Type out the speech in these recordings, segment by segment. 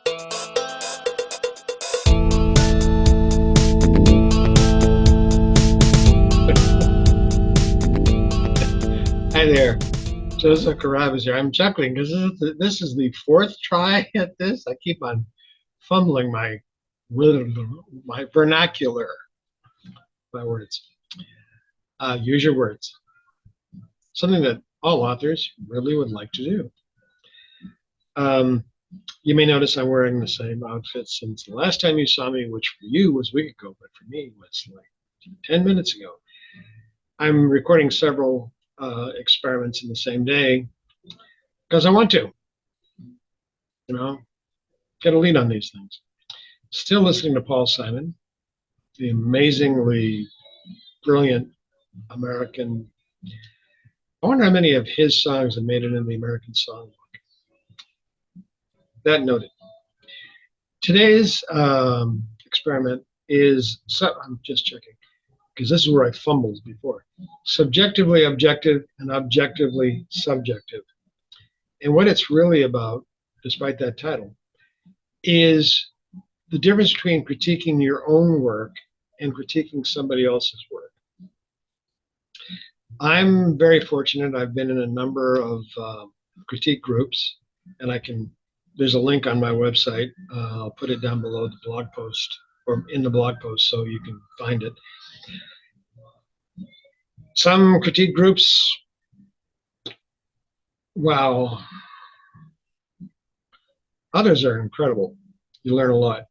Hi there, Joseph Carabas here. I'm chuckling because this is the fourth try at this. I keep on fumbling my vernacular, my words. Use your words. Something that all authors really would like to do. You may notice I'm wearing the same outfit since the last time you saw me, which for you was a week ago, but for me was like 10 minutes ago. I'm recording several experiments in the same day because I want to, get a lead on these things. Still listening to Paul Simon, the amazingly brilliant American. I wonder how many of his songs have made it in the American Songbook. That noted. Today's experiment is, I'm just checking, because this is where I fumbled before. Subjectively objective and objectively subjective. And what it's really about, despite that title, is the difference between critiquing your own work and critiquing somebody else's work. I'm very fortunate. I've been in a number of critique groups, and there's a link on my website. I'll put it down below the blog post, or in the blog post, so you can find it. Some critique groups, wow. Others are incredible. You learn a lot.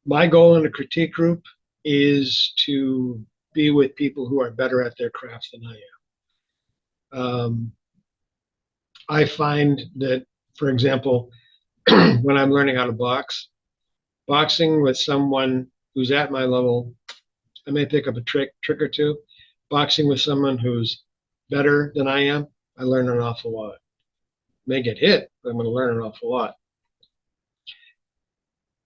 My goal in a critique group is to be with people who are better at their craft than I am. I find that, for example, when I'm learning how to box, boxing with someone who's at my level, I may pick up a trick or two. Boxing with someone who's better than I am, I learn an awful lot. May get hit, but I'm going to learn an awful lot.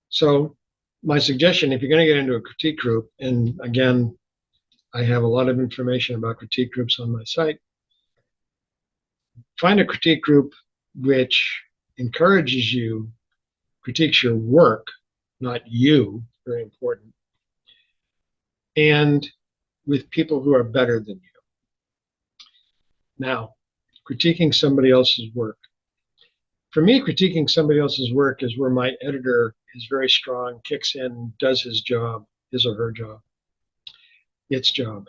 So my suggestion, if you're going to get into a critique group, and again, I have a lot of information about critique groups on my site, find a critique group which encourages you, critiques your work, not you, very important, and with people who are better than you. Now, critiquing somebody else's work. For me, critiquing somebody else's work is where my editor is very strong, kicks in, does his job, his or her job, its job.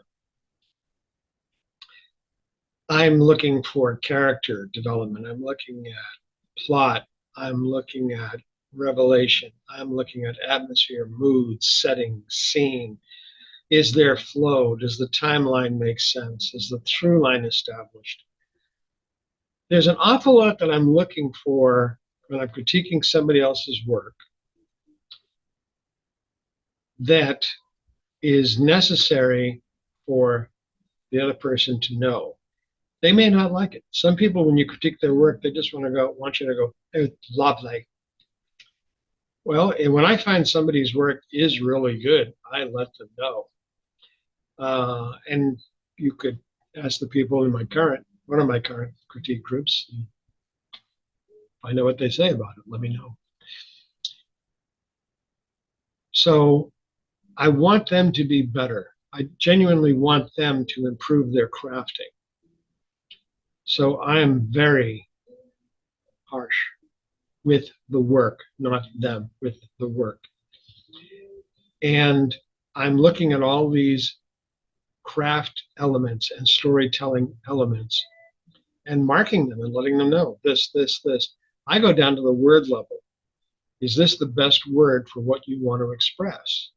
I'm looking for character development. I'm looking at plot. I'm looking at revelation. I'm looking at atmosphere, mood, setting, scene. Is there flow? Does the timeline make sense? Is the through line established? There's an awful lot that I'm looking for when I'm critiquing somebody else's work that is necessary for the other person to know. They may not like it. Some people, when you critique their work, they just want you to go, it's lovely. Well, and when I find somebody's work is really good, I let them know. And you could ask the people in one of my current critique groups, find out what they say about it. Let me know. So I want them to be better. I genuinely want them to improve their crafting. So I am very harsh with the work, not them, with the work. And I'm looking at all these craft elements and storytelling elements and marking them and letting them know this. I go down to the word level. Is this the best word for what you want to express?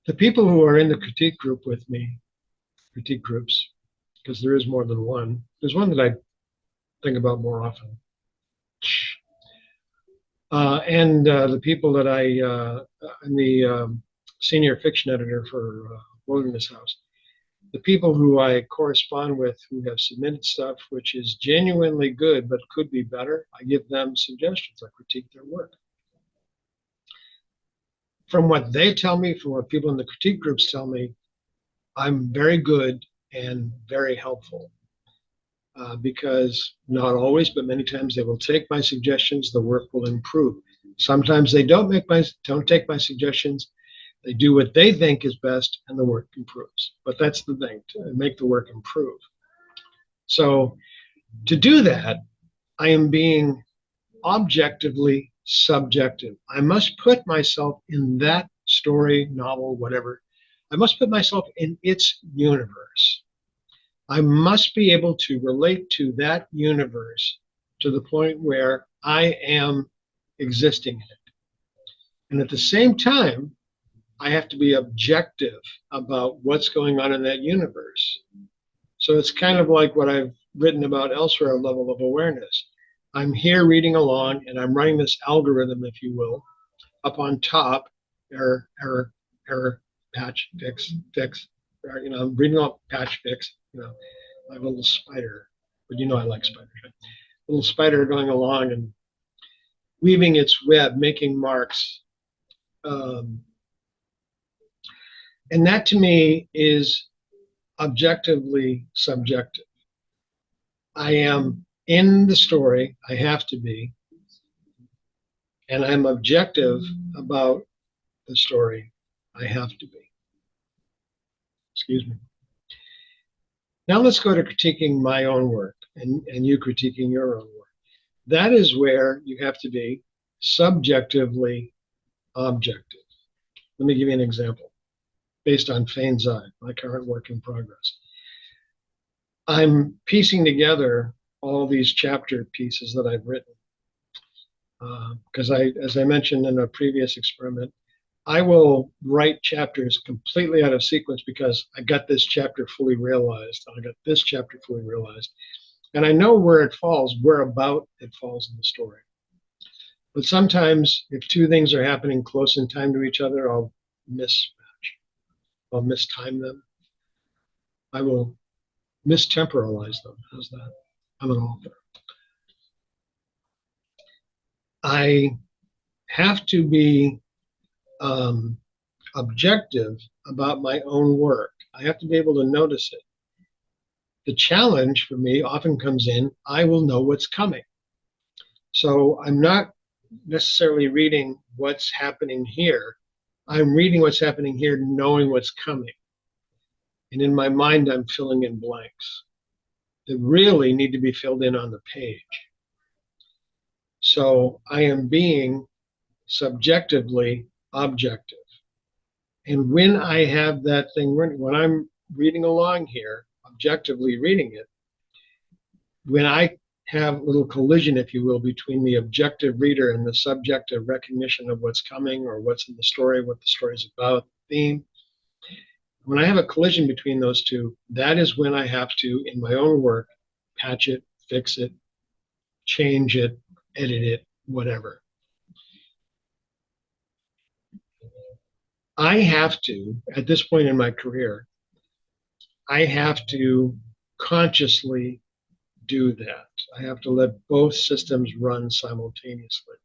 The people who are in the critique group with me, critique groups, because there is more than one. There's one that I think about more often. And the people that I'm the senior fiction editor for Wilderness House. The people who I correspond with who have submitted stuff which is genuinely good but could be better, I give them suggestions. I critique their work. From what they tell me, from what people in the critique groups tell me, I'm very good and very helpful. because not always, but many times they will take my suggestions, the work will improve. Sometimes they don't take my suggestions, they do what they think is best, and the work improves. But that's the thing, to make the work improve. So to do that, I am being objectively subjective. I must put myself in that story, novel, whatever. I must put myself in its universe. I must be able to relate to that universe to the point where I am existing in it. And at the same time, I have to be objective about what's going on in that universe. So it's kind of like what I've written about elsewhere, a level of awareness. I'm here reading along and I'm running this algorithm, if you will, up on top, error, error, error, patch, fix, fix. I'm reading off patch, fix. I have a little spider, but I like spiders. Right? A little spider going along and weaving its web, making marks. And that to me is objectively subjective. I am in the story, I have to be, and I'm objective about the story, I have to be. Excuse me. Now let's go to critiquing my own work and you critiquing your own work. That is where you have to be subjectively objective. Let me give you an example based on Fane's Eye, my current work in progress. I'm piecing together all these chapter pieces that I've written because as I mentioned in a previous experiment, I will write chapters completely out of sequence because I got this chapter fully realized. I got this chapter fully realized. And I know where it falls, whereabout it falls in the story. But sometimes if two things are happening close in time to each other, I'll mismatch. I'll mistime them. I will mistemporalize them. How's that? I'm an author. I have to be objective about my own work. I have to be able to notice it. The challenge for me often comes in, I will know what's coming. So I'm not necessarily reading what's happening here. I'm reading what's happening here, knowing what's coming. And in my mind, I'm filling in blanks that really need to be filled in on the page. So I am being subjectively objective. And when I have that thing, when I'm reading along here, objectively reading it, when I have a little collision, if you will, between the objective reader and the subjective recognition of what's coming or what's in the story, what the story's about, theme, when I have a collision between those two, that is when I have to, in my own work, patch it, fix it, change it, edit it, whatever. I have to, at this point in my career, I have to consciously do that. I have to let both systems run simultaneously.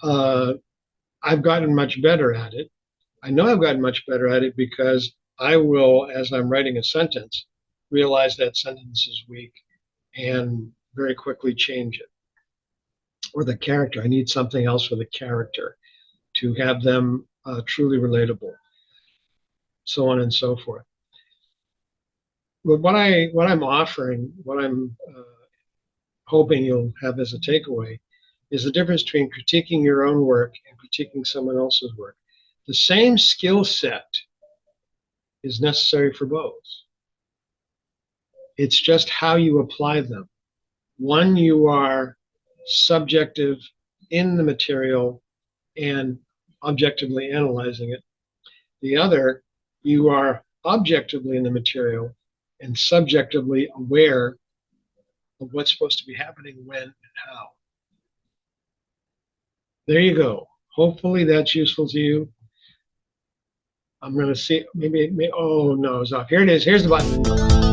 I've gotten much better at it. I know I've gotten much better at it because I will, as I'm writing a sentence, realize that sentence is weak and very quickly change it. Or the character, I need something else for the character to have them truly relatable, so on and so forth. But what I'm offering, what I'm hoping you'll have as a takeaway, is the difference between critiquing your own work and critiquing someone else's work. The same skill set is necessary for both. It's just how you apply them. One, you are subjective in the material and objectively analyzing it. The other, you are objectively in the material and subjectively aware of what's supposed to be happening when and how. There you go. Hopefully that's useful to you. I'm going to see, maybe, oh no, it's off. Here it is. Here's the button.